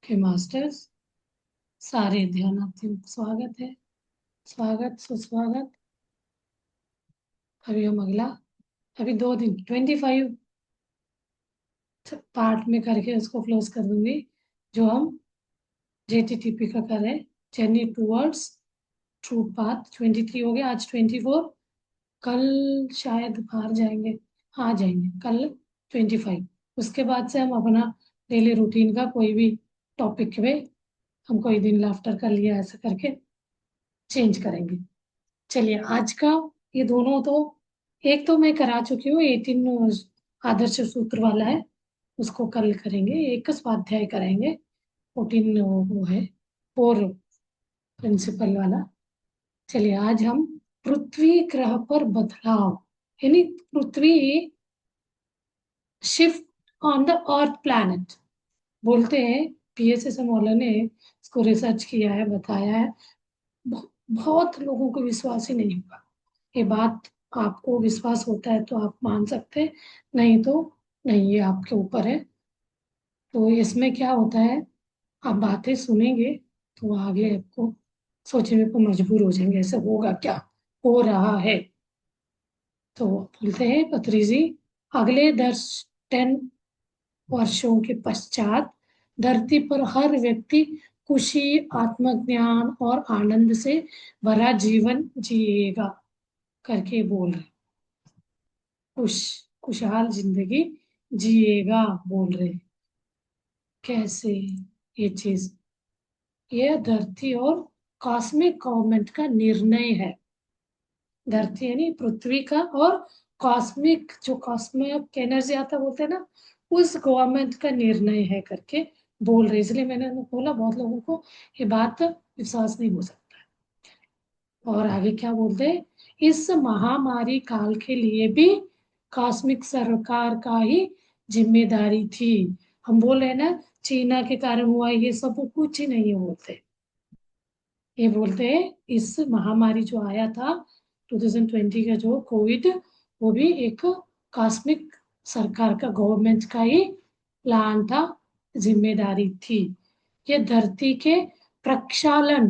के मास्टर्स, सारे ध्यानार्थियों को स्वागत है। स्वागत सुस्वागत। अभी हम अगला, अभी 2 दिन 25 पार्ट में करके उसको क्लोज कर दूंगी, जो हम JTTP का कर रहे हैं, जर्नी टूवर्ड्स ट्रू पाथ। 23 हो गया, आज 24। कल शायद बाहर जाएंगे, हाँ जाएंगे कल 25। उसके बाद से हम अपना डेली रूटीन का कोई भी टॉपिक पे हम कोई दिन लाफ्टर कर लिया ऐसा करके चेंज करेंगे। चलिए आज का ये दोनों तो, एक तो मैं करा चुकी हूँ 18 आदर्श सूत्र वाला है, उसको कल करेंगे। एक स्वाध्याय करेंगे 14 वो है 4 प्रिंसिपल वाला। चलिए आज हम पृथ्वी ग्रह पर बदलाव, यानी पृथ्वी shift on the earth planet बोलते हैं। PSS मौला ने इसको रिसर्च किया है, बताया है। बहुत लोगों को विश्वास ही नहीं होगा ये बात। आपको विश्वास होता है तो आप मान सकते हैं, नहीं तो नहीं, ये आपके ऊपर है। तो इसमें क्या होता है, आप बातें सुनेंगे तो आगे आपको सोचने को मजबूर हो जाएंगे, ऐसा होगा क्या, हो रहा है। तो बोलते हैं पत्री जी, अगले 10 वर्षों के पश्चात धरती पर हर व्यक्ति खुशी, आत्मज्ञान और आनंद से भरा जीवन जिएगा करके बोल रहे। खुश खुशहाल जिंदगी जिएगा बोल रहे। कैसे ये चीज, ये धरती और कॉस्मिक गवर्नमेंट का निर्णय है। धरती यानी पृथ्वी का, और कॉस्मिक जो कॉस्मिक एनर्जी आता बोलते हैं ना, उस गवर्नमेंट का निर्णय है करके बोल रहे। इसलिए मैंने बोला बहुत लोगों को ये बात विश्वास नहीं हो सकता। और आगे क्या बोलते हैं, इस महामारी काल के लिए भी कॉस्मिक सरकार का ही जिम्मेदारी थी। हम बोल रहे हैं ना चीना के कारण हुआ, ये सब कुछ ही नहीं है बोलते। ये बोलते हैं इस महामारी जो आया था 2020 का जो कोविड, वो भी एक कॉस्मिक सरकार का, गवर्नमेंट का ही प्लान था, जिम्मेदारी थी। ये धरती के प्रक्षालन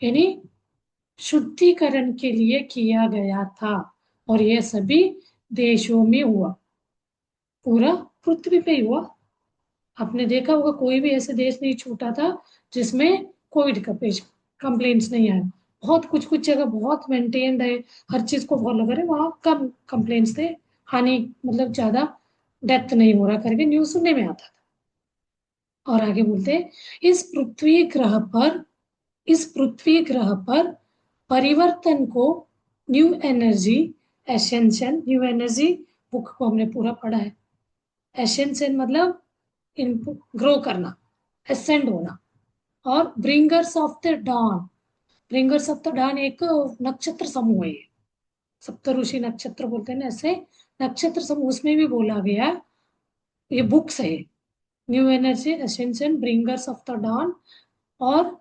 यानी शुद्धिकरण के लिए किया गया था, और यह सभी देशों में हुआ, पूरा पृथ्वी पे ही हुआ। आपने देखा होगा कोई भी ऐसे देश नहीं छूटा था जिसमें कोविड का पेश कंप्लेंट्स नहीं आया। बहुत कुछ कुछ जगह बहुत मेंटेन्ड है, हर चीज को फॉलो करे, वहां कम कंप्लेंट्स थे। हानि मतलब ज्यादा डेथ नहीं हो रहा करके न्यूज सुनने में आता था। और आगे बोलते हैं, इस पृथ्वी ग्रह पर इस पृथ्वी ग्रह पर परिवर्तन को new energy ascension, new energy book को हमने पूरा पढ़ा है। एसेंशन मतलब इनपुट ग्रो करना, एसेंड होना। और bringers of the dawn, bringers of the dawn एक नक्षत्र समूह है। सप्तऋषि नक्षत्र बोलते हैं ना, ऐसे नक्षत्र समूह, उसमें भी बोला गया, ये बुक्स है। New energy ascension, bringers of the dawn और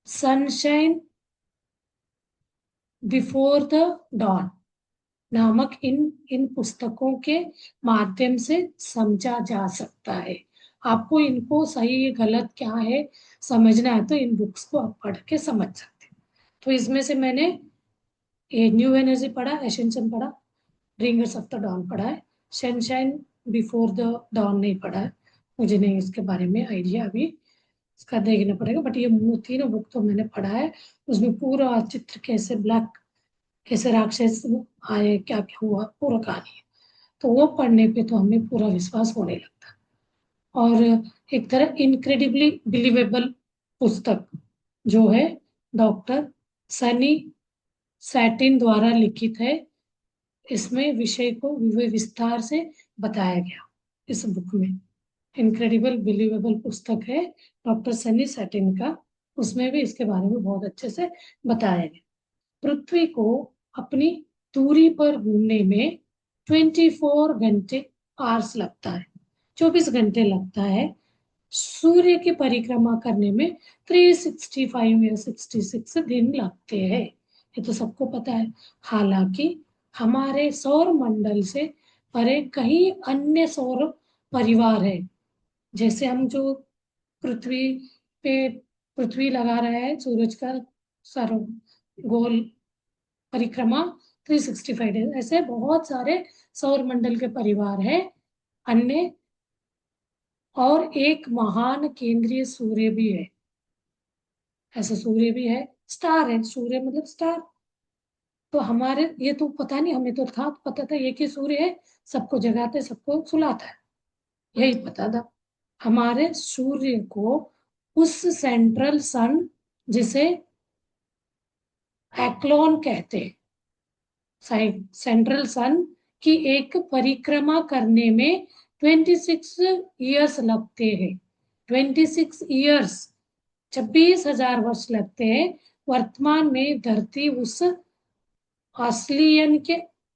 सनशाइन बिफोर द डॉन नामक इन इन पुस्तकों के माध्यम से समझा जा सकता है। आपको इनको सही गलत क्या है समझना है तो इन बुक्स को आप पढ़ के समझ सकते हैं। तो इसमें से मैंने ये न्यू एनर्जी पढ़ा, एसेंशन पढ़ा, रिंगर्स ऑफ द डॉन पढ़ा है, सनशाइन बिफोर द डॉन नहीं पढ़ा है। मुझे नहीं इसके बारे में आइडिया अभी, इसका देखना पड़ेगा। बट ये तीनों बुक तो मैंने पढ़ा है। उसमें पूरा चित्र कैसे ब्लैक, कैसे राक्षस आए, क्या क्या हुआ, पूरा कहानी है। तो वो पढ़ने पे तो हमें पूरा विश्वास होने लगता। और एक तरह इनक्रेडिबली बिलीवेबल पुस्तक जो है डॉक्टर सनी सैटिन द्वारा लिखित है। इसमें विषय को विस्तार से बताया गया इस बुक में। इनक्रेडिबल बिलीवेबल पुस्तक है डॉक्टर सनी सैटिन का, उसमें भी इसके बारे में बहुत अच्छे से बताया गया। पृथ्वी को अपनी दूरी पर घूमने में 24 घंटे आवर्स लगता है, 24 घंटे लगता है। सूर्य की परिक्रमा करने में 365 या 66 दिन लगते हैं, ये तो सबको पता है। हालांकि हमारे सौर मंडल से परे कई अन्य सौर परिवार है, जैसे हम जो पृथ्वी पे पृथ्वी लगा रहे हैं सूरज का सर गोल परिक्रमा 365 डेज, ऐसे बहुत सारे सौर मंडल के परिवार है अन्य, और एक महान केंद्रीय सूर्य भी है। ऐसे सूर्य भी है, स्टार है, सूर्य मतलब स्टार। तो हमारे ये तो पता नहीं, हमें तो था पता था एक ही सूर्य है, सबको जगाते सबको सुलाता है, यही पता था। हमारे सूर्य को उस सेंट्रल सन, जिसे एक्लोन कहते हैं, सेंट्रल सन की एक परिक्रमा करने में 26 ईयर्स लगते हैं। 26 ईयर्स, 26,000 वर्ष लगते हैं। वर्तमान में धरती उस असलियन के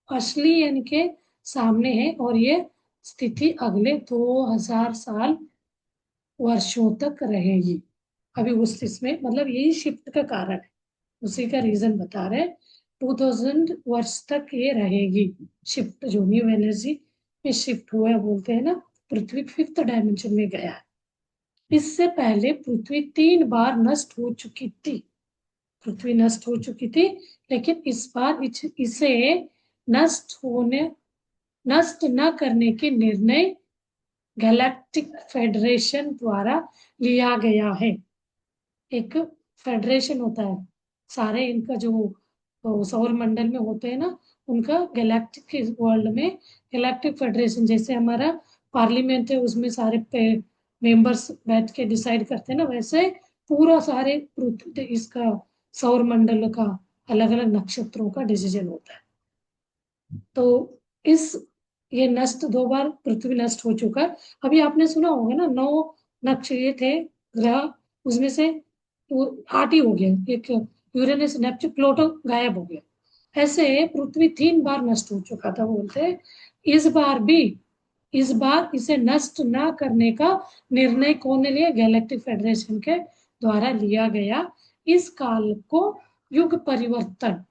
असलियन के सामने है, और ये स्थिति अगले 2000 वर्षों तक रहेगी। अभी उस इसमें मतलब यही शिफ्ट का कारण है, उसी का रीजन बता रहे। 2000 वर्ष तक ये रहेगी शिफ्ट, जो न्यू एनर्जी में शिफ्ट हुआ है बोलते हैं ना, पृथ्वी फिफ्थ डायमेंशन में गया है। इससे पहले पृथ्वी 3 बार नष्ट हो चुकी थी, पृथ्वी नष्ट हो चुकी थी, लेकिन इस बार इसे नष्ट न करने के निर्णय गैलेक्टिक फेडरेशन द्वारा लिया गया है। एक फेडरेशन होता है, सारे इनका जो सौर मंडल में होते हैं ना, उनका गैलेक्टिक वर्ल्ड में गैलेक्टिक फेडरेशन, जैसे हमारा पार्लियामेंट है उसमें सारे मेंबर्स बैठ के डिसाइड करते हैं ना, वैसे पूरा सारे इसका सौर मंडल का अलग अलग नक्षत्रों का डिसीजन होता है। तो इस ये नष्ट 2 बार पृथ्वी नष्ट हो चुका है। अभी आपने सुना होगा ना, 9 नक्ष ये थे ग्रह, उसमें से वो 8 ही हो गया, एक यूरेनस नेपच्यून प्लूटो गायब हो गया। ऐसे पृथ्वी 3 बार नष्ट हो चुका था बोलते हैं। इस बार भी, इस बार इसे नष्ट ना करने का निर्णय कौन ने लिया? गैलेक्टिक फेडरेशन के द्वारा लिया गया। इस काल को युग परिवर्तन,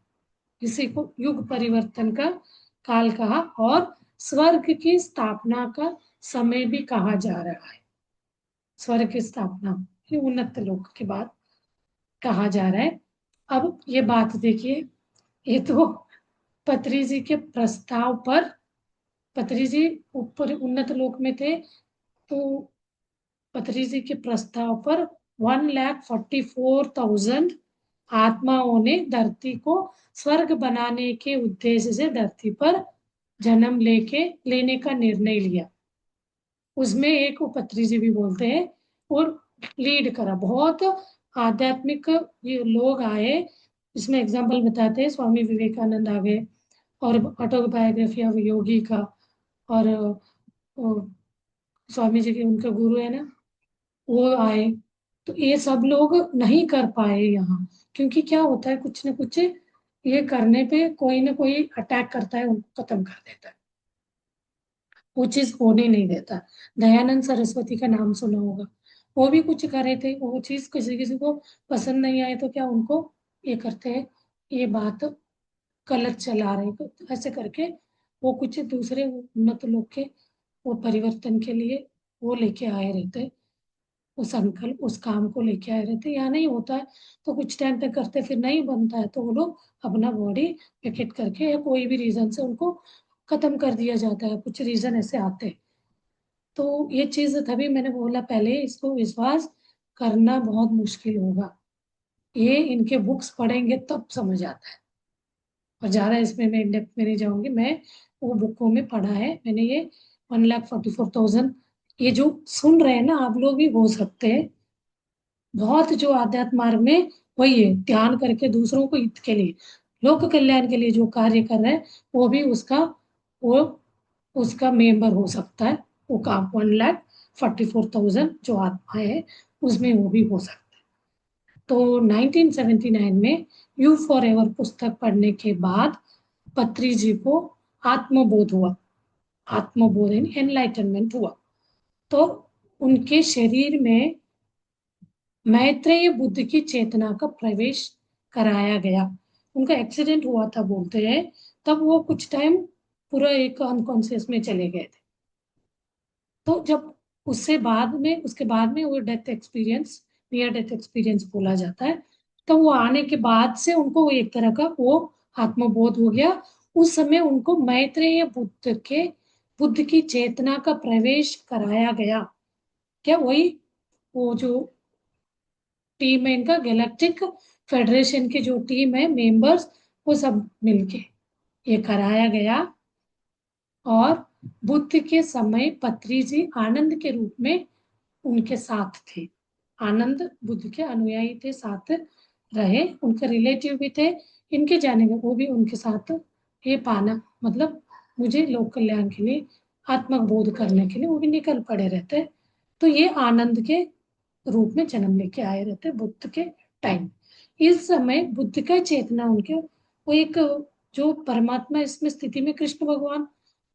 इसी को युग परिवर्तन का काल कहा, और स्वर्ग की स्थापना का समय भी कहा जा रहा है। स्वर्ग की स्थापना ये उन्नत लोक के बाद कहा जा रहा है। अब ये बात देखिए, ये तो पत्री जी के प्रस्ताव पर, पत्री जी ऊपर उन्नत लोक में थे, तो पत्री जी के प्रस्ताव पर 1,44,000 आत्माओं ने धरती को स्वर्ग बनाने के उद्देश्य से धरती पर जन्म लेने का निर्णय लिया। उसमें एक वो पत्री जी भी बोलते हैं, और लीड करा बहुत आध्यात्मिक ये लोग आए। इसमें एग्जाम्पल बताते हैं, स्वामी विवेकानंद आ गए, और ऑटोबायोग्राफी ऑफ योगी का, और स्वामी जी के उनके गुरु है ना, वो आए। तो ये सब लोग नहीं कर पाए यहाँ, क्योंकि क्या होता है, कुछ न कुछ ये करने पे कोई ना कोई अटैक करता है, उनको खत्म कर देता है, वो चीज होने नहीं देता। दयानंद सरस्वती का नाम सुना होगा, वो भी कुछ कर रहे थे, वो चीज किसी किसी को पसंद नहीं आए तो क्या उनको ये करते हैं, ये बात गलत चला रहे, तो ऐसे करके वो कुछ दूसरे उन्नत लोग के वो परिवर्तन के लिए वो लेके आए रहते, उस संकल्प उस काम को लेके आए रहते। या नहीं होता है तो कुछ टाइम तक करते, फिर नहीं बनता है तो वो लोग अपना बॉडी वेकेट करके या कोई भी रीजन से उनको खत्म कर दिया जाता है, कुछ रीजन ऐसे आते हैं। तो ये चीज तभी मैंने बोला पहले, इसको विश्वास करना बहुत मुश्किल होगा, ये इनके बुक्स पढ़ेंगे तब समझ आता है। और ज्यादा इसमें मैं इंडेप्थ में नहीं जाऊंगी, मैं वो बुकों में पढ़ा है मैंने ये 1,44,000। ये जो सुन रहे हैं ना आप लोग भी हो सकते हैं, बहुत जो आध्यात्म मार्ग में वही है, ध्यान करके दूसरों को हित के लिए, लोक कल्याण के लिए जो कार्य कर रहे हैं, वो भी वो उसका मेंबर हो सकता है। वो काम 1,44,000 जो आत्माएं है उसमें वो भी हो सकता है। तो 1979 में यू फॉर एवर पुस्तक पढ़ने के बाद पत्री जी को आत्मबोध हुआ, आत्मबोध एनलाइटनमेंट हुआ। तो उनके शरीर में मैत्रेय बुद्ध की चेतना का प्रवेश कराया गया। उनका एक्सीडेंट हुआ था बोलते हैं, तब वो कुछ टाइम पूरा एक अनकॉन्शियस में चले गए थे। तो जब उसके बाद में वो death experience, near death experience बोला जाता है। तो वो आने के बाद से उनको वो एक तरह का वो आत्मबोध हो गया। उस समय उनको मैत्रेय बुद्ध की चेतना का प्रवेश कराया गया। क्या वही वो जो टीम है इनका, गैलेक्टिक फेडरेशन की जो टीम है मेंबर्स, वो सब मिलके ये कराया गया। और बुद्ध के समय पत्री जी आनंद के रूप में उनके साथ थे। आनंद बुद्ध के अनुयायी थे, साथ रहे, उनके रिलेटिव भी थे। इनके जाने का वो भी उनके साथ ये पाना, मतलब मुझे लोक कल्याण के लिए, आत्मबोध करने के लिए वो भी निकल पड़े रहते। तो ये आनंद के रूप में जन्म लेके आए रहते बुद्ध के टाइम। इस समय बुद्ध का चेतना उनके, वो एक जो परमात्मा इसमें स्थिति में कृष्ण भगवान,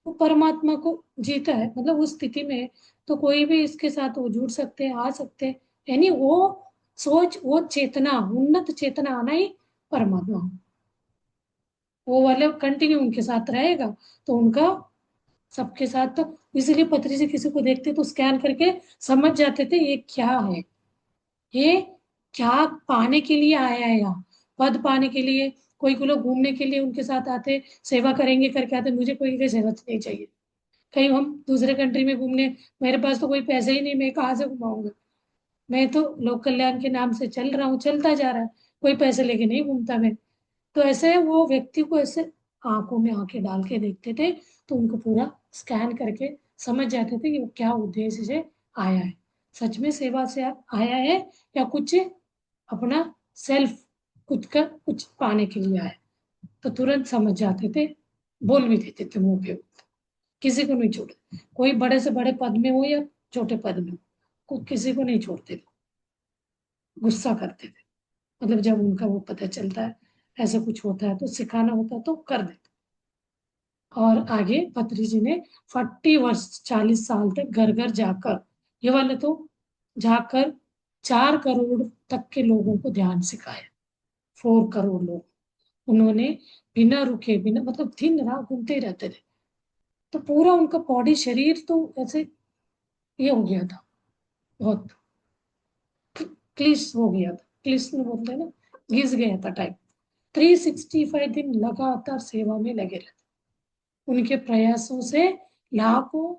वो परमात्मा को जीता है, मतलब उस स्थिति में है, तो कोई भी इसके साथ वो जुड़ सकते हैं, आ सकते हैं। यानी वो सोच, वो चेतना, उन्नत चेतना आना ही परमात्मा, वो वाले कंटिन्यू उनके साथ रहेगा। तो उनका सबके साथ, तो इसीलिए पथरी से किसी को देखते तो स्कैन करके समझ जाते थे ये क्या है, ये क्या पाने के लिए आया है यहाँ, पद पाने के लिए। कोई को लोग घूमने के लिए उनके साथ आते, सेवा करेंगे करके आते, मुझे कोई की सेवा नहीं चाहिए। कहीं हम दूसरे कंट्री में घूमने, मेरे पास तो कोई पैसे ही नहीं, मैं कहाँ से घुमाऊंगा। मैं तो लोक कल्याण के नाम से चल रहा हूँ, चलता जा रहा है, कोई पैसे लेके नहीं घूमता मैं। तो ऐसे वो व्यक्ति को ऐसे आंखों में आंखें डाल के देखते थे, तो उनको पूरा स्कैन करके समझ जाते थे कि वो क्या उद्देश्य से आया है, सच में सेवा से आया है, या कुछ अपना सेल्फ, खुद का कुछ पाने के लिए आया है। तो तुरंत समझ जाते थे, बोल भी देते थे मुंह पे, किसी को नहीं छोड़ते, कोई बड़े से बड़े पद में हो या छोटे पद में हो, किसी को नहीं छोड़ते थे, गुस्सा करते थे। मतलब जब उनका वो पता चलता है ऐसा कुछ होता है तो सिखाना होता है तो कर देते। और आगे पत्री जी ने 40 वर्ष, 40 साल तक घर घर जाकर, ये वाले तो जाकर 4 करोड़ तक के लोगों को ध्यान सिखाया। 4 करोड़ लोग उन्होंने बिना रुके, बिना मतलब दिन रात घूमते ही रहते थे। तो पूरा उनका बॉडी, शरीर तो ऐसे ये हो गया था, बहुत क्लिस हो गया था, क्लिस में बोलते हैं ना, घिस गया था टाइप। 365 दिन लगातार सेवा में लगे रहे। उनके प्रयासों से लाखों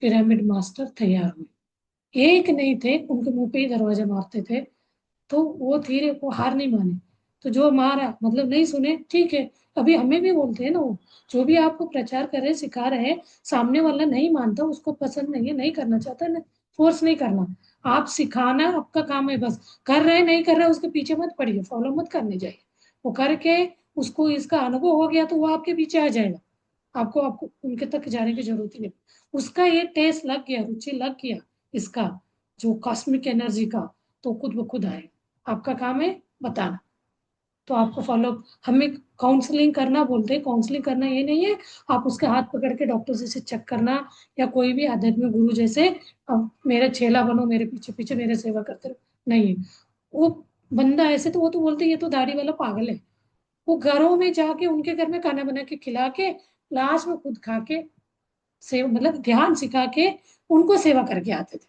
पिरामिड मास्टर तैयार हुए। एक नहीं थे, उनके मुंह पे ही दरवाजा मारते थे, तो वो धीरे, वो हार नहीं माने। तो जो मारा मतलब नहीं सुने, ठीक है, अभी हमें भी बोलते हैं ना वो, जो भी आपको प्रचार कर रहे सिखा रहे हैं, सामने वाला नहीं मानता, उसको पसंद नहीं है, नहीं करना चाहता है, फोर्स नहीं करना। आप सिखाना आपका काम है बस। कर रहे नहीं कर रहे उसके पीछे मत पड़िए, फॉलो मत करने जाइए। वो करके उसको इसका अनुभव हो गया तो वो आपके पीछे आ जाएगा। आपको आपको उनके तक जाने की जरूरत ही नहीं। उसका ये टेस्ट लग गया, रुचि लग गया इसका, जो कॉस्मिक एनर्जी का, तो खुद ब खुद आएगा। आपका काम है बताना, तो आपको फॉलो। हमें काउंसलिंग करना बोलते हैं, काउंसलिंग करना ये नहीं है आप उसके हाथ पकड़ के डॉक्टर जैसे चेक करना, या कोई भी आध्यात्मिक गुरु जैसे अब मेरा चेला बनो, मेरे पीछे पीछे मेरे सेवा करते रहो, नहीं है। वो बंदा ऐसे, तो वो तो बोलते ये तो दाढ़ी वाला पागल है। वो घरों में जाके उनके घर में खाना बना के खिला के, लास्ट में खुद खा के सेवा, मतलब ध्यान सिखा के उनको सेवा करके आते थे।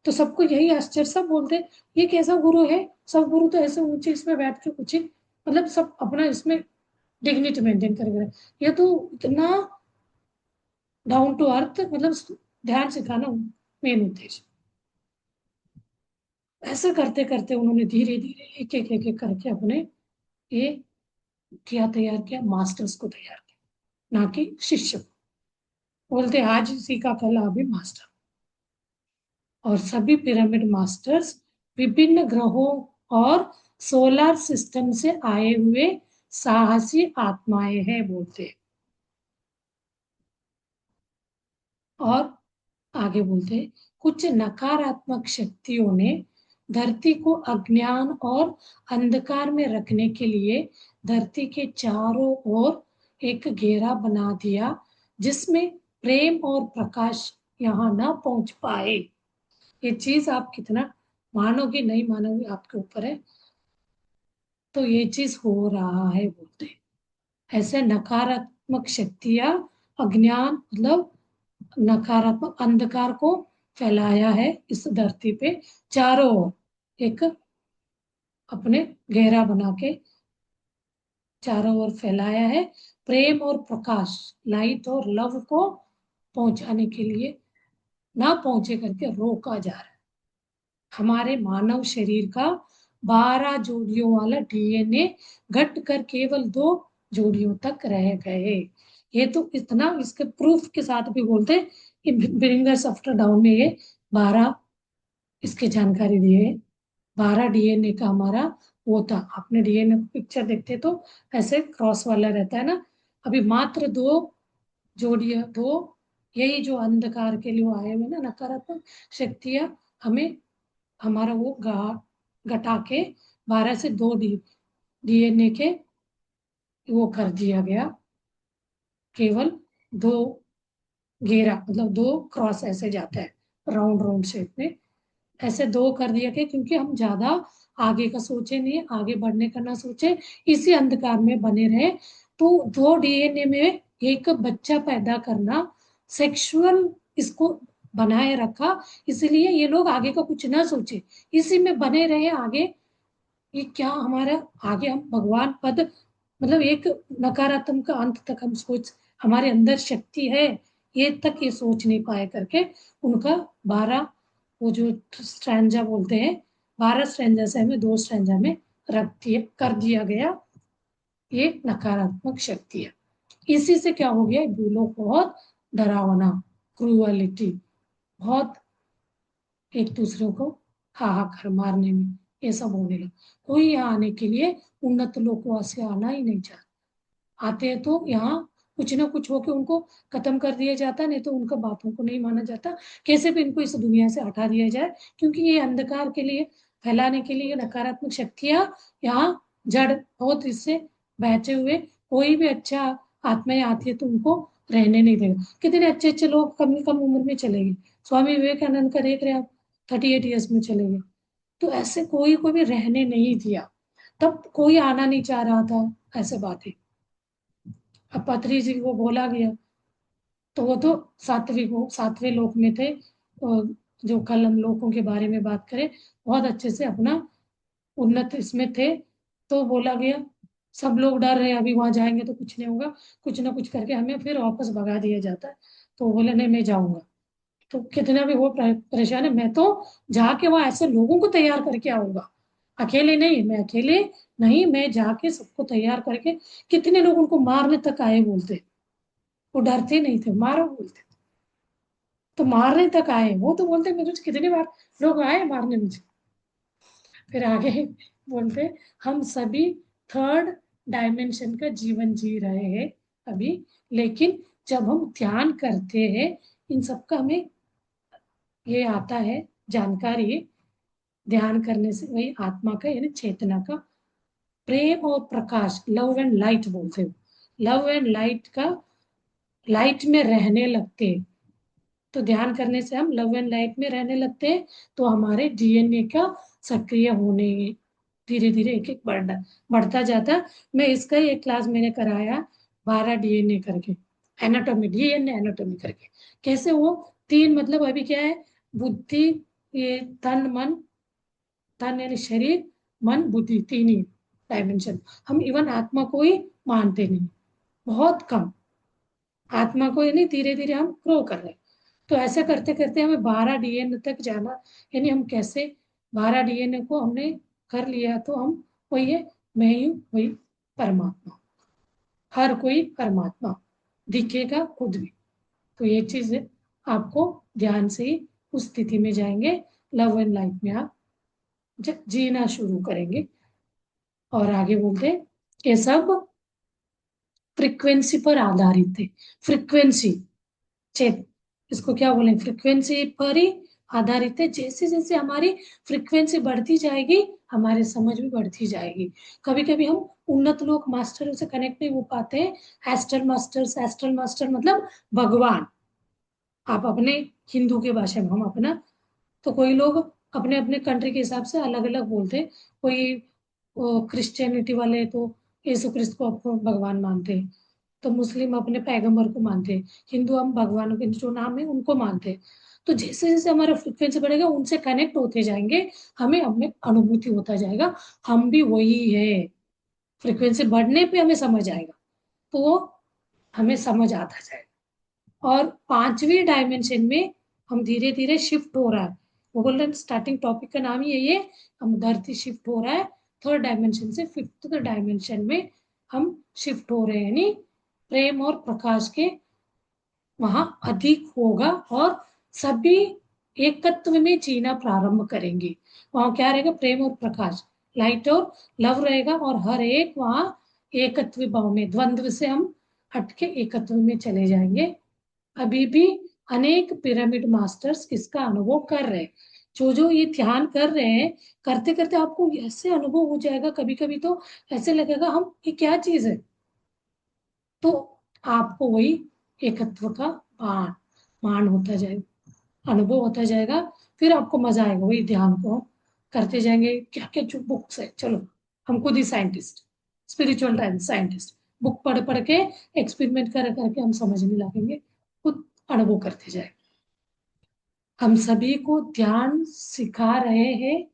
तो सबको यही आश्चर्य, सब बोलते ये कैसा गुरु है। सब गुरु तो ऐसे ऊंचे इसमें बैठ के कुछ मतलब सब अपना इसमें डिग्निटी मेंटेन करके रहे। ये तो इतना डाउन टू अर्थ, मतलब ध्यान सिखाना मेन उद्देश्य। ऐसा करते करते उन्होंने धीरे धीरे एक एक करके अपने ये किया, तैयार किया, मास्टर्स को तैयार किया, ना कि शिष्य को। बोलते आज सीखा कल अभी मास्टर। और सभी पिरामिड मास्टर्स विभिन्न ग्रहों और सोलर सिस्टम से आए हुए साहसी आत्माएं हैं बोलते हैं। और आगे बोलते हैं कुछ नकारात्मक शक्तियों ने धरती को अज्ञान और अंधकार में रखने के लिए धरती के चारों ओर एक घेरा बना दिया, जिसमें प्रेम और प्रकाश यहाँ ना पहुंच पाए। ये चीज आप कितना मानोगे नहीं मानोगे आपके ऊपर है। तो ये चीज हो रहा है बोलते हैं। ऐसे नकारात्मक शक्तियां, अज्ञान मतलब नकारात्मक अंधकार को फैलाया है इस धरती पे चारों ओर, एक अपने घेरा बना के चारों ओर फैलाया है, प्रेम और प्रकाश, लाइट और लव को पहुंचाने के लिए, ना पहुंचे करके रोका जा रहा है। हमारे मानव शरीर का 12 जोड़ियों वाला डीएनए घट कर केवल 2 जोड़ियों तक रह गए। ये तो इतना इसके प्रूफ के साथ भी बोलते हैं कि ब्रिंगर्स आफ्टर डाउन में ये 12 इसकी जानकारी दी है। 12 डीएनए का हमारा वो था। आपने डीएनए पिक्चर देखते तो ऐसे क्रॉस वाला रहता है ना। अभी मात्र 2 जोड़ियां, 2, यही जो अंधकार के लिए वो आए हुए ना नकारात्मक शक्तियां, हमें हमारा वो घटा के 12 से 2 डीएनए के वो कर दिया गया। केवल 2 घेरा मतलब 2 क्रॉस ऐसे जाता है राउंड राउंड शेप में, ऐसे 2 कर दिया गया क्योंकि हम ज्यादा आगे का सोचे नहीं, आगे बढ़ने का ना सोचे, इसी अंधकार में बने रहे। तो 2 डीएनए में एक बच्चा पैदा करना, सेक्सुअल इसको बनाए रखा, इसलिए ये लोग आगे का कुछ ना सोचे, इसी में बने रहे आगे। ये क्या हमारा आगे हम भगवान पद मतलब एक नकारात्मक का अंत तक हम सोच, हमारे अंदर शक्ति है ये तक ये सोच नहीं पाए करके उनका 12 वो जो स्ट्रैंजा बोलते हैं, 12 स्ट्रैंजा से हमें 2 स्ट्रैंजा में रख दिया कर दिया गया। ये नकारात्मक शक्ति है। इसी से क्या हो गया, भूलों बहुत डरावना, क्रूअलिटी, बहुत एक दूसरे को हाहाकार मारने में ये सब होने लगा। कोई यहाँ आने के लिए उन्नत लोगों से आना ही नहीं चाहता। आते हैं तो यहाँ कुछ ना कुछ होके उनको खत्म कर दिया जाता, नहीं तो उनका बातों को नहीं माना जाता। कैसे भी इनको इस दुनिया से हटा दिया जाए, क्योंकि ये अंधकार के लिए फैलाने के लिए नकारात्मक शक्तियां यहाँ जड़ बहुत इससे बहते हुए, कोई भी अच्छा आत्माएं आती है तो उनको रहने नहीं देगा। कितने अच्छे अच्छे लोग कम कम उम्र में चले गए। स्वामी विवेकानंद का देख रहे हैं आप, 38 ईयर्स में चले गए। तो ऐसे कोई को भी रहने नहीं दिया, तब कोई आना नहीं चाह रहा था, ऐसे बात है। अब पत्री जी को बोला गया तो वो तो सातवें लोक में थे। जो कल हम लोगों के बारे में बात करें, बहुत अच्छे से अपना उन्नत इसमें थे। तो बोला गया सब लोग डर रहे अभी वहां जाएंगे तो कुछ नहीं होगा, कुछ ना कुछ करके हमें फिर वापस भगा दिया जाता है। तो वो बोले नहीं मैं जाऊंगा। तो कितना भी वो परेशान है, मैं तो जाके वहां ऐसे लोगों को तैयार करके आऊंगा, अकेले नहीं, मैं अकेले नहीं, मैं जाके सबको तैयार करके। कितने लोग उनको मारने तक आए बोलते, वो डरते नहीं थे, मारो बोलते, तो मारने तक आए। वो तो बोलते मेरे से कितनी बार लोग आए मारने मुझे। फिर आगे बोलते हम सभी थर्ड डायमेंशन का जीवन जी रहे हैं अभी, लेकिन जब हम ध्यान करते हैं इन सब का हमें ये आता है जानकारी। ध्यान करने से वही आत्मा का यानी चेतना का प्रेम और प्रकाश, लव एंड लाइट बोलते हो, लव एंड लाइट का लाइट में रहने लगते हैं। तो ध्यान करने से हम लव एंड लाइट में रहने लगते हैं, तो हमारे डीएनए का सक्रिय होने धीरे धीरे एक एक बढ़ता जाता है। मैं इसका ही एक क्लास मैंने कराया, 12 डीएनए करके, एनाटॉमी, डीएनए एनाटॉमी करके, कैसे वो 3 मतलब अभी क्या है, बुद्धि, ये तन मन, तन यानी शरीर, मन बुद्धि, 3 ही डायमेंशन। हम इवन आत्मा को ही मानते नहीं, बहुत कम आत्मा को, यानी धीरे धीरे हम ग्रो कर रहे हैं। तो ऐसे करते करते हमें 12 डीएनए तक जाना, यानी हम कैसे 12 डीएनए को हमने कर लिया तो हम वही है, मैं ही हूँ वही परमात्मा, हर कोई परमात्मा दिखेगा खुद भी। तो ये चीज है, आपको ध्यान से ही उस स्थिति में जाएंगे, लव एंड लाइफ में आप जीना शुरू करेंगे। और आगे बोलते हैं, ये सब फ्रीक्वेंसी पर आधारित है। फ्रीक्वेंसी, चेत इसको क्या बोले, फ्रीक्वेंसी पर ही आधारित है। जैसे जैसे हमारी फ्रीक्वेंसी बढ़ती जाएगी हमारी समझ भी बढ़ती जाएगी। कभी कभी हम उन्नत लोक मास्टरों से कनेक्ट नहीं हो पाते हैं। एस्ट्रल मास्टर मतलब भगवान, आप अपने हिंदू के भाषा में, हम अपना, तो कोई लोग अपने अपने कंट्री के हिसाब से अलग अलग बोलते हैं। कोई क्रिश्चियनिटी वाले तो यीशु क्रिस्त को अपना भगवान मानते हैं, तो मुस्लिम अपने पैगंबर को मानते हैं, हिंदू हम भगवानों के जो नाम है उनको मानते हैं। तो जैसे जैसे हमारा फ्रिक्वेंसी बढ़ेगा उनसे कनेक्ट होते जाएंगे, हमें हमें अनुभूति होता जाएगा हम भी वही है। फ्रिक्वेंसी बढ़ने पे हमें समझ आएगा, तो हमें समझ आता जाएगा। और पांचवी डायमेंशन में हम धीरे धीरे शिफ्ट हो रहा है। वो बोल रहे हैं स्टार्टिंग टॉपिक का नाम ही यही है, हम धरती शिफ्ट हो रहा है, थर्ड डायमेंशन से फिफ्थ डायमेंशन में हम शिफ्ट हो रहे हैं, यानी प्रेम और प्रकाश के वहां अधिक होगा, और सभी एकत्व में जीना प्रारंभ करेंगे। वहां क्या रहेगा, प्रेम और प्रकाश, लाइट और लव रहेगा, और हर एक वहां एकत्व भाव में, द्वंद्व से हम हटके एकत्व में चले जाएंगे। अभी भी अनेक पिरामिड मास्टर्स इसका अनुभव कर रहे हैं। जो जो ये ध्यान कर रहे हैं, करते करते आपको ऐसे अनुभव हो जाएगा, कभी कभी तो ऐसे लगेगा हम ये क्या चीज है, तो आपको वही एकत्व का मान मान होता जाएगा, अनुभव होता जाएगा। फिर आपको मजा आएगा, वही ध्यान को करते जाएंगे। क्या क्या जो बुक्स है, चलो हम खुद ही साइंटिस्ट, स्पिरिचुअल साइंटिस्ट, बुक पढ़ पढ़ के एक्सपेरिमेंट कर करके हम समझने लगेंगे, खुद अनुभव करते जाए। हम सभी को ध्यान सिखा रहे हैं,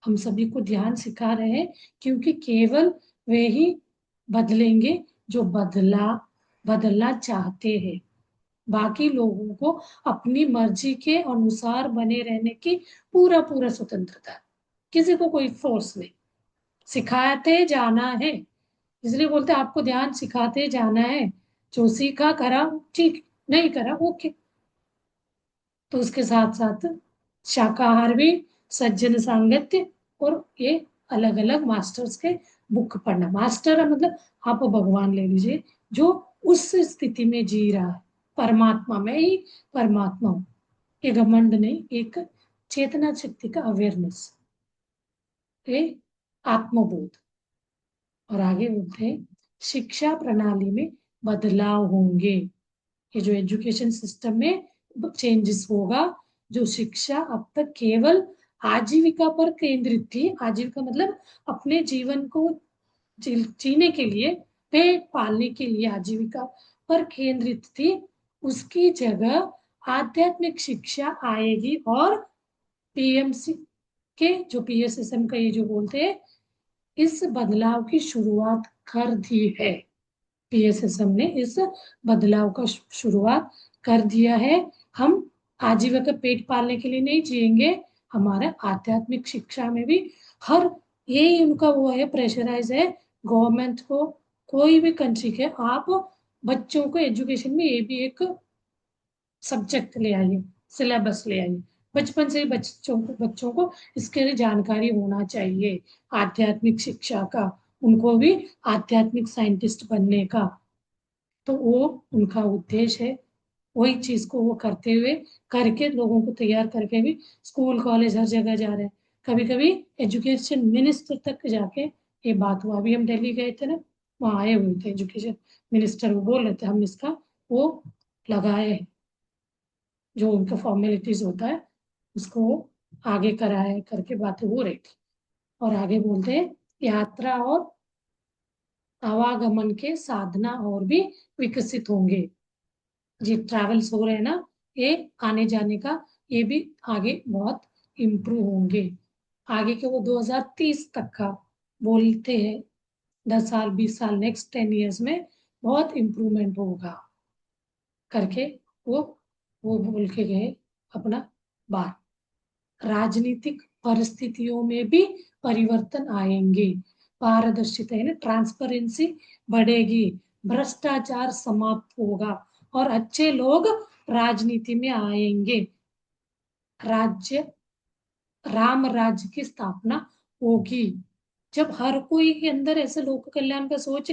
हम सभी को ध्यान सिखा रहे हैं, क्योंकि केवल वे ही बदलेंगे जो बदलना चाहते हैं। बाकी लोगों को अपनी मर्जी के अनुसार बने रहने की पूरा पूरा स्वतंत्रता है, किसी को कोई फोर्स नहीं, सिखाते जाना है। इसलिए बोलते हैं आपको ध्यान सिखाते जाना है, जो सीखा करा ठीक, नहीं करा ओके। तो उसके साथ साथ शाकाहार भी, सज्जन सांगत्य, और ये अलग अलग मास्टर्स के बुक पढ़ना। मास्टर है मतलब आप भगवान ले लीजिए, जो उस स्थिति में जी रहा है, परमात्मा में ही परमात्मा हूँ, ये घमंड नहीं, एक चेतना शक्ति का अवेयरनेस, ये आत्मबोध। और आगे बोलते हैं शिक्षा प्रणाली में बदलाव होंगे, ये जो एजुकेशन सिस्टम में चेंजेस होगा। जो शिक्षा अब तक केवल आजीविका पर केंद्रित थी, आजीविका मतलब अपने जीवन को जीने के लिए, पेट पालने के लिए आजीविका पर केंद्रित थी, उसकी जगह आध्यात्मिक शिक्षा आएगी। और पीएमसी के जो पीएसएसएम का ये जो बोलते हैं, इस बदलाव की शुरुआत कर दी है। पीएसएसएम ने इस बदलाव का शुरुआत कर दिया है। हम आजीविका पेट पालने के लिए नहीं जिएंगे, हमारा आध्यात्मिक शिक्षा में भी हर, यही उनका वो है, प्रेशराइज है गवर्नमेंट को, कोई भी कंट्री के आप बच्चों को एजुकेशन में ये भी एक सब्जेक्ट ले आइए, सिलेबस ले आइए, बचपन से ही बच्चों को इसके लिए जानकारी होना चाहिए, आध्यात्मिक शिक्षा का, उनको भी आध्यात्मिक साइंटिस्ट बनने का। तो वो उनका उद्देश्य है, वही चीज को वो करते हुए, करके लोगों को तैयार करके भी स्कूल कॉलेज हर जगह जा रहे हैं। कभी कभी एजुकेशन मिनिस्टर तक जाके ये बात हुआ, अभी हम दिल्ली गए थे ना, वहाँ आए हुए थे एजुकेशन मिनिस्टर, वो बोल रहे थे हम इसका वो लगाए हैं, जो उनका फॉर्मेलिटीज होता है उसको आगे कराए करके बातें हो रही थी। और आगे बोलते हैं यात्रा और आवागमन के साधना और भी विकसित होंगे। जी ट्रैवल्स हो रहे हैं ना, ये आने जाने का, ये भी आगे बहुत इम्प्रूव होंगे। आगे के वो 2030 तक का बोलते हैं, 10 साल 20 साल, नेक्स्ट 10 इयर्स में बहुत इम्प्रूवमेंट होगा करके वो वो बोल के गए अपना बात। राजनीतिक परिस्थितियों में भी परिवर्तन आएंगे, पारदर्शिता है ना, ट्रांसपेरेंसी बढ़ेगी, भ्रष्टाचार समाप्त होगा, और अच्छे लोग राजनीति में आएंगे, राज्य राम राज्य की स्थापना होगी। जब हर कोई के अंदर ऐसे लोक कल्याण का सोच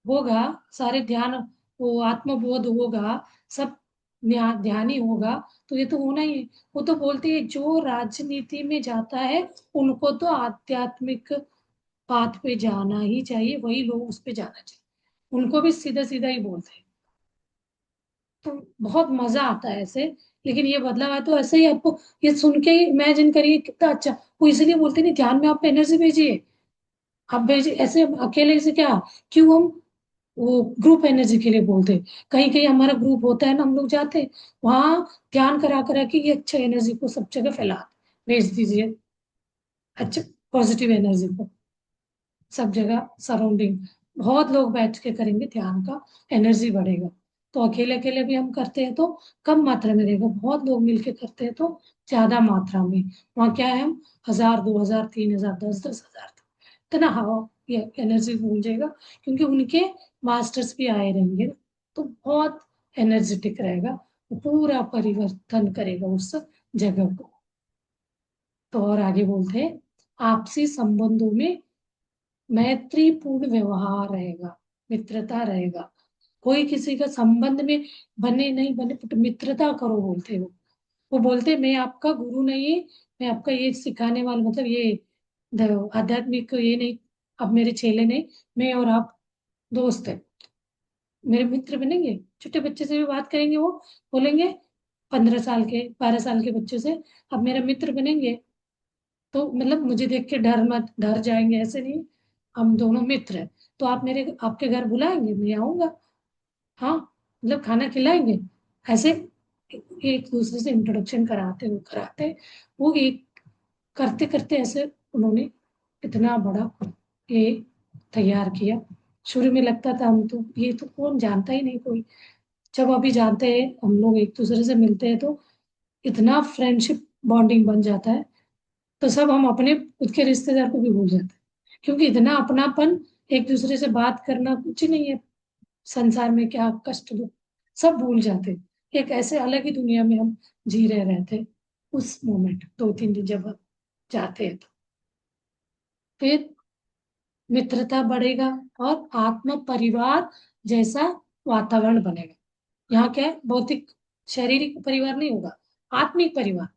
होगा, सारे ध्यान, वो आत्मबोध होगा, सब ध्यानी होगा, तो ये तो होना ही है। वो तो बोलते हैं जो राजनीति में जाता है उनको तो आध्यात्मिक पाथ पे जाना ही चाहिए, वही लोग उस पे जाना चाहिए, उनको भी सीधा सीधा ही बोलते हैं। तो बहुत मजा आता है ऐसे। लेकिन ये बदलाव है तो ऐसे ही आपको ये सुन के ही इमेजिन करिए कितना अच्छा। वो इसलिए बोलते नहीं ध्यान में आप एनर्जी भेजिए, आप भेजिए, ऐसे अकेले से क्या, क्यों हम वो ग्रुप एनर्जी के लिए बोलते हैं। कहीं कहीं हमारा ग्रुप होता है ना, हम लोग जाते हैं वहां, ध्यान करा करा के ये अच्छा एनर्जी को सब जगह फैला भेज दीजिए, अच्छा पॉजिटिव एनर्जी को सब जगह सराउंडिंग। बहुत लोग बैठ के करेंगे ध्यान का, एनर्जी बढ़ेगा। तो अकेले अकेले भी हम करते हैं तो कम मात्रा में रहेगा, बहुत लोग मिलके करते हैं तो ज्यादा मात्रा में। वहाँ क्या है, हम 1000 2000 3000 10 10 हजार इतना हवा ये एनर्जी गूंजेगा, क्योंकि उनके मास्टर्स भी आए रहेंगे ना, तो बहुत एनर्जेटिक रहेगा, वो पूरा परिवर्तन करेगा उस जगह को। तो और आगे बोलते हैं, आपसी संबंधों में मैत्रीपूर्ण व्यवहार रहेगा, मित्रता रहेगा। कोई किसी का संबंध में बने नहीं बने तो मित्रता करो बोलते हो। वो बोलते मैं आपका गुरु नहीं, मैं आपका ये सिखाने वाला, मतलब ये आध्यात्मिक ये नहीं, अब मेरे चेले नहीं, मैं और आप दोस्त है, मेरे मित्र बनेंगे। छोटे बच्चे से भी बात करेंगे, वो बोलेंगे 15 साल के 12 साल के बच्चे से अब मेरा मित्र बनेंगे, तो मतलब मुझे देख के डर मत डर जाएंगे, ऐसे नहीं, हम दोनों मित्र हैं। तो आप मेरे आपके घर बुलाएंगे, मैं आऊंगा, हाँ मतलब खाना खिलाएंगे, ऐसे एक दूसरे से इंट्रोडक्शन कराते वो एक करते करते ऐसे उन्होंने इतना बड़ा ये तैयार किया। शुरू में लगता था हम तो ये तो कौन जानता ही नहीं कोई, जब अभी जानते हैं हम लोग एक दूसरे से मिलते हैं तो इतना फ्रेंडशिप बॉन्डिंग बन जाता है, तो सब हम अपने खुद के रिश्तेदार को भी भूल जाते हैं, क्योंकि इतना अपनापन, एक दूसरे से बात करना कुछ ही नहीं है संसार में, क्या कष्ट दुख सब भूल जाते हैं। एक ऐसे अलग ही दुनिया में हम जी रहे रहते उस मोमेंट 2 3 दिन जब हम जाते हैं तो फिर मित्रता बढ़ेगा और आत्म परिवार जैसा वातावरण बनेगा। यहाँ क्या है, भौतिक शारीरिक परिवार नहीं होगा, आत्मिक परिवार।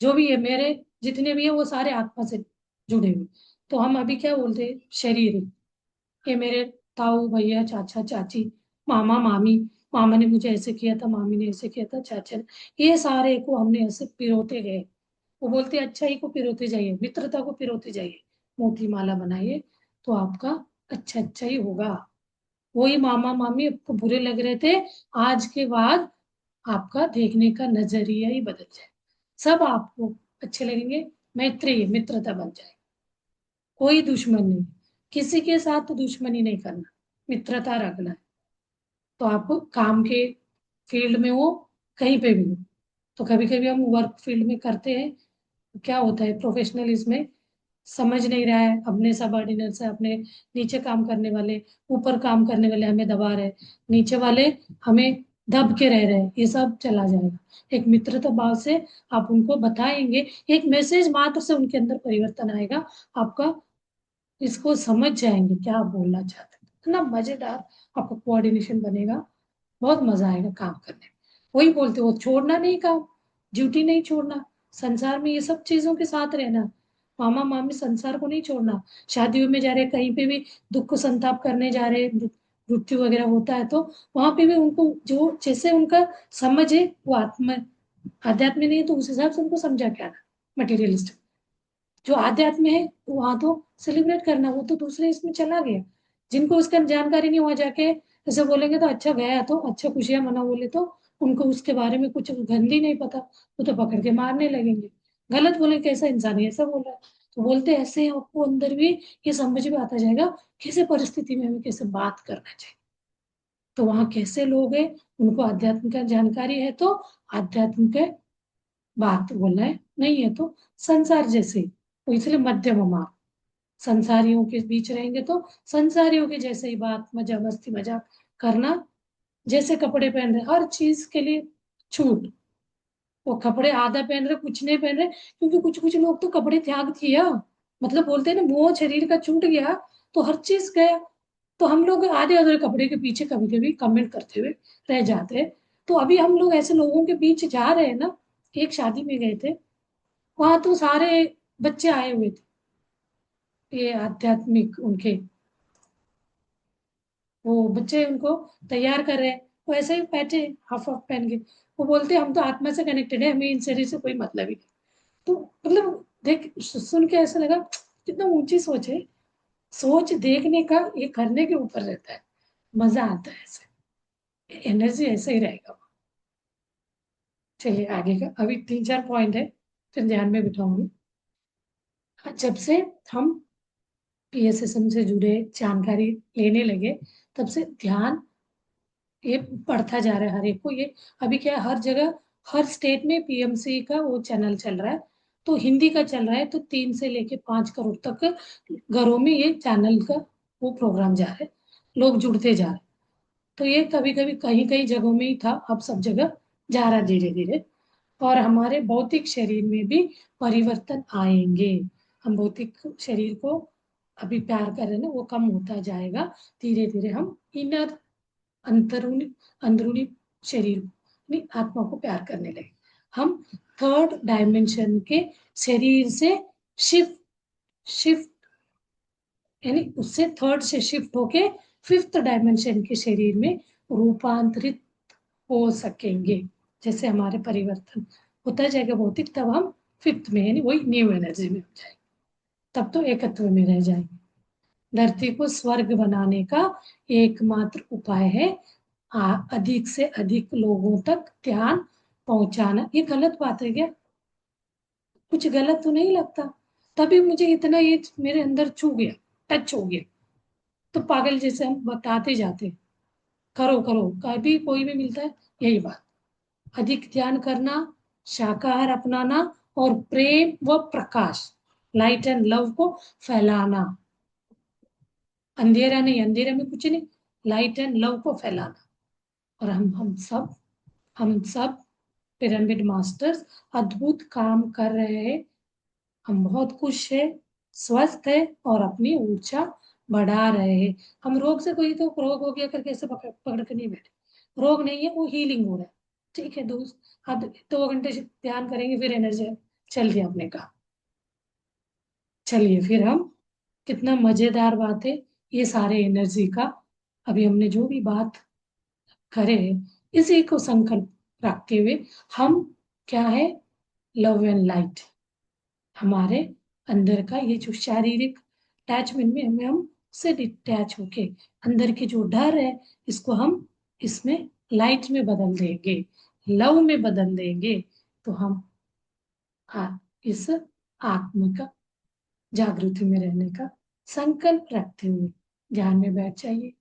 जो भी है मेरे जितने भी है वो सारे आत्मा से जुड़े हुए। तो हम अभी क्या बोलते हैं, शरीर, ये मेरे ताऊ भैया चाचा चाची मामा मामी, मामा ने मुझे ऐसे किया था, मामी ने ऐसे किया था, चाचा ने, ये सारे को हमने ऐसे पिरोते गए। वो बोलते अच्छाई को पिरोते जाइए, मित्रता को पिरोते जाइए, मोटी माला बनाइए, तो आपका अच्छा अच्छा ही होगा। वही मामा मामी आपको बुरे लग रहे थे, आज के बाद आपका देखने का नजरिया ही बदल जाए, सब आपको अच्छे लगेंगे, मैत्री मित्रता बन जाए। कोई दुश्मन नहीं, किसी के साथ तो दुश्मनी नहीं करना, मित्रता रखना है। तो आप काम के फील्ड में हो, कहीं पे भी हो, तो कभी कभी हम वर्क फील्ड में करते हैं, तो क्या होता है प्रोफेशनलिज्म में, समझ नहीं रहा है, अपने सबऑर्डिनेट से, अपने नीचे काम करने वाले ऊपर काम करने वाले हमें दबा रहे, नीचे वाले हमें दब के रह रहे हैं, ये सब चला जाएगा। एक मित्रता भाव से आप उनको बताएंगे, एक मैसेज मात्र से उनके अंदर परिवर्तन आएगा, आपका इसको समझ जाएंगे क्या आप बोलना चाहते हैं, इतना मजेदार आपका कोऑर्डिनेशन बनेगा, बहुत मजा आएगा काम करने में। वही बोलते हो, छोड़ना नहीं काम, ड्यूटी नहीं छोड़ना, संसार में ये सब चीजों के साथ रहना, मामा मामी संसार को नहीं छोड़ना। शादियों में जा रहे, कहीं पे भी दुख को संताप करने जा रहे, मृत्यु वगैरह होता है तो वहां पे भी उनको जो जैसे उनका समझ है वो आत्मा अध्यात्म में नहीं है, तो उस हिसाब से उनको समझा के आना। मटेरियलिस्ट जो आध्यात्म है वहां तो सेलिब्रेट करना, वो तो दूसरे इसमें चला गया, जिनको उसका जानकारी नहीं, वहां जाके ऐसे बोलेंगे तो अच्छा गया तो अच्छा खुशियां मना बोले तो उनको उसके बारे में कुछ गंदी नहीं पता, वो तो पकड़ के मारने लगेंगे, गलत बोले कैसा इंसान है ऐसा बोल रहा है, तो बोलते हैं, ऐसे आपको अंदर भी ये समझ में आता जाएगा कैसे परिस्थिति में हमें कैसे बात करना चाहिए। तो वहाँ कैसे लोग हैं, उनको आध्यात्म का जानकारी है तो आध्यात्म के बात बोलना है, नहीं है तो संसार जैसे, तो इसलिए मध्यम मार्ग, संसारियों के बीच रहेंगे तो संसारियों के जैसे ही बात मजा मस्ती मजाक करना, जैसे कपड़े पहन रहे हर चीज के लिए छूट, वो कपड़े आधा पहन रहे कुछ नहीं पहन रहे, क्योंकि कुछ कुछ लोग तो कपड़े त्याग दिया, मतलब बोलते हैं ना मोह शरीर का छूट गया तो हर चीज गया। तो हम लोग आधे अधूरे कपड़े के पीछे कभी कभी कमेंट करते हुए रह जाते हैं। तो अभी हम लोग ऐसे लोगों के बीच जा रहे हैं ना, एक शादी में गए थे, वहां तो सारे बच्चे आए हुए थे, ये आध्यात्मिक उनके, वो बच्चे उनको तैयार कर रहे हैं, वो ऐसे ही बैठे हाफ हाफ पहन के, वो बोलते हम तो आत्मा से कनेक्टेड है, हमें इन शरीर से कोई मतलब ही नहीं। तो मतलब देख सुन के ऐसा लगा कितना ऊंची सोच है, सोच देखने का ये करने के ऊपर रहता है। मजा आता है ऐसे, एनर्जी ऐसे ही रहेगा। चलिए आगे का, अभी 3-4 पॉइंट है, फिर ध्यान में बिठाऊंगी। जब से हम पीएसएसएम से जुड़े, जानकारी लेने लगे, तब से ध्यान ये बढ़ता जा रहा है हर एक को। ये अभी क्या है, हर जगह, हर स्टेट में पीएमसी का वो चैनल चल रहा है, तो हिंदी का चल रहा है, तो 3 से लेके 5 करोड़ तक घरों में ये चैनल का वो प्रोग्राम जा रहा है, लोग जुड़ते जा रहे हैं। तो ये कभी कभी कहीं कहीं जगहों में ही था, अब सब जगह जा रहा धीरे धीरे। और हमारे भौतिक शरीर में भी परिवर्तन आएंगे। हम भौतिक शरीर को अभी प्यार कर रहे हैं ना, वो कम होता जाएगा धीरे धीरे। हम इनर, अंदरूनी, अंदरूनी शरीर को, यानी आत्मा को प्यार करने लगे। हम थर्ड डायमेंशन के शरीर से शिफ्ट शिफ्ट यानी उससे थर्ड से शिफ्ट होके फिफ्थ डायमेंशन के शरीर में रूपांतरित हो सकेंगे। जैसे हमारे परिवर्तन होता जाएगा भौतिक, तब हम फिफ्थ में यानी वही न्यू एनर्जी में हो जाएंगे, तब तो एकत्व में रह जाएंगे। धरती को स्वर्ग बनाने का एकमात्र उपाय है अधिक से अधिक लोगों तक ध्यान पहुंचाना। ये गलत बात है क्या? कुछ गलत तो नहीं लगता? तभी मुझे इतना ये मेरे अंदर छू गया, टच हो गया। तो पागल जैसे हम बताते जाते हैं, करो करो, कभी कोई भी मिलता है यही बात, अधिक ध्यान करना, शाकाहार अपनाना, और प्रेम व प्रकाश, लाइट एंड लव को फैलाना। अंधेरा नहीं, अंधेरे में कुछ नहीं, लाइट एंड लव को फैलाना। और हम सब पिरामिड मास्टर्स अद्भुत काम कर रहे हैं। हम बहुत खुश है, स्वस्थ है, और अपनी ऊर्जा बढ़ा रहे हैं। हम रोग से, कोई तो रोग हो गया करके ऐसे पकड़ पकड़ के नहीं बैठे, रोग नहीं है, वो हीलिंग हो रहा है। ठीक है दोस्त, अब 2 घंटे से ध्यान करेंगे, फिर एनर्जी चल गया अपने का। चलिए फिर हम, कितना मजेदार बात है ये सारे एनर्जी का। अभी हमने जो भी बात करे, इसी को संकल्प रखते हुए हम, क्या है, लव एंड लाइट, हमारे अंदर का ये जो शारीरिक अटैचमेंट में हमें, हम से डिटैच होके अंदर के जो डर है, इसको हम इसमें लाइट में बदल देंगे, लव में बदल देंगे। तो हम इस आत्म का जागृति में रहने का संकल्प रखते हुए ध्यान में बैठ जाइए।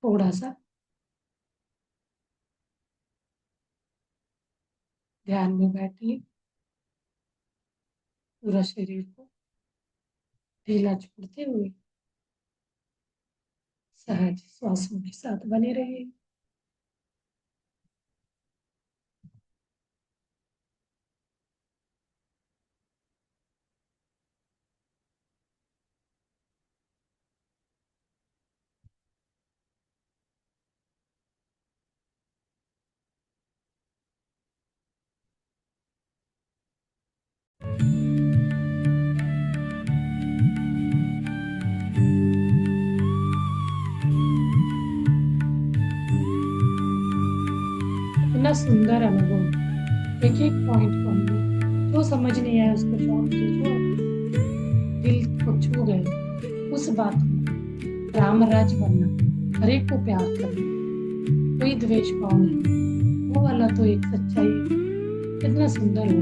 थोड़ा सा ध्यान में बैठिए, पूरा शरीर को ढीला छोड़ते हुए सहज श्वासों के साथ बने रहिए। इतना सुंदर अनुभव, एक एक पॉइंट को हमने, जो समझ नहीं आया उसको छोड़ के, जो दिल को छू गए उस बात को, रामराज बनना, हर एक को प्यार करना, कोई द्वेष भाव नहीं, वो वाला तो एक सच्चाई है। कितना सुंदर हो,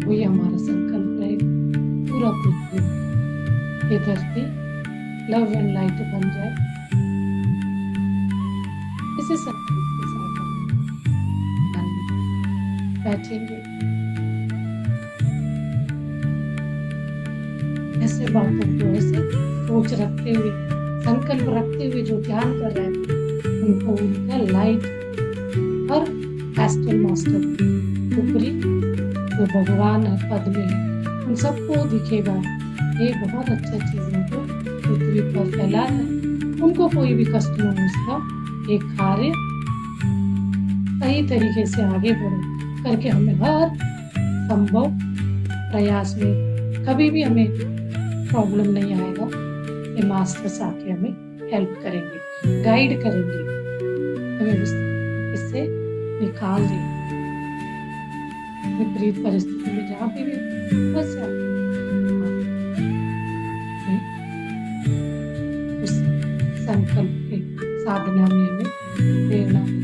वही हमारा संकल्प रहेगा। पूरा पृथ्वी, ये धरती लव एंड लाइट बन जाए, इसी संकल्प के साथ हम बैठेंगे। ऐसे बातों को, ऐसे सोच रखते हुए, संकल्प रखते हुए जो ध्यान कर रहे हैं, उनको उनका लाइट, हर एस्ट्रल मास्टर, ऊपरी जो भगवान है पद में है, उन सबको दिखेगा। ये बहुत अच्छा चीजों को पृथ्वी पर फैला है, उनको कोई भी कष्ट न हो, उसका एक कार्य सही तरीके से आगे बढ़े करके हमें हर संभव प्रयास में कभी भी हमें प्रॉब्लम नहीं आएगा। ये मास्टर्स आके हमें हेल्प करेंगे, गाइड करेंगे, हमें इससे निकाल देंगे। विपरीत परिस्थिति में जहाँ पे भी बस उस संकल्प के साधना में हमें प्रेरणा मिले।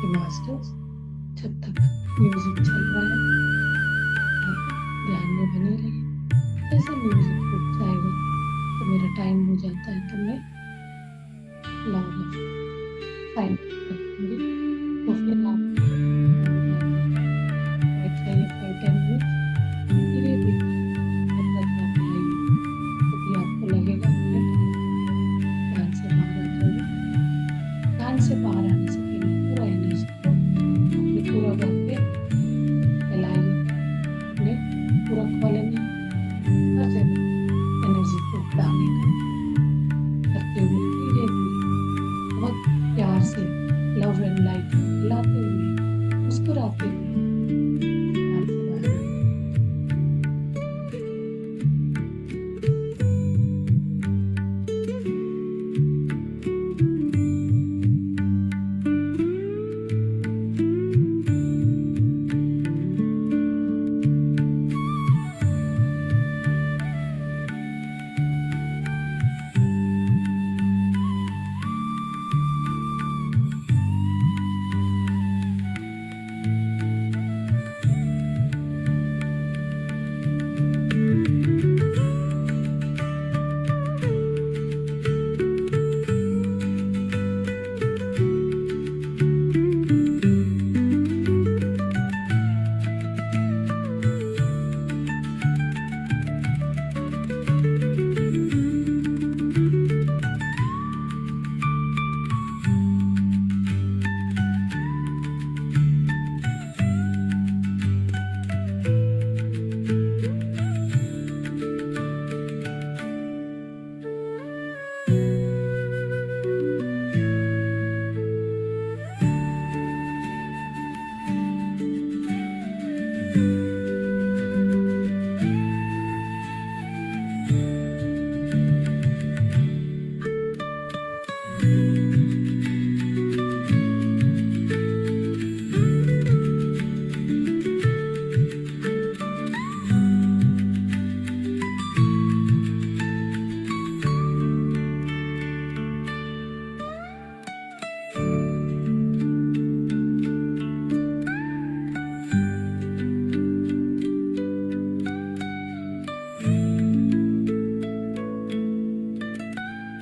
मास्टर्स, जब तक म्यूजिक चल रहा है आप ध्यान में बने रहिए। जैसे म्यूजिक रुक जाएगा तो मेरा टाइम हो जाता है तो मैं लाउड टाइम रखूंगी, तो फिर आप बैठ जाइए 5-10 मिनट धीरे धीरे जब तक आप लाइए, तभी आपको लगेगा कि ध्यान से बाहर आ जाओगे। ध्यान से बाहर आने से पहले पूरा एनर्जी को अपने पूरा घर पे फैलाइए, अपने पूरा कॉलोनी हर जगह एनर्जी को डालिए।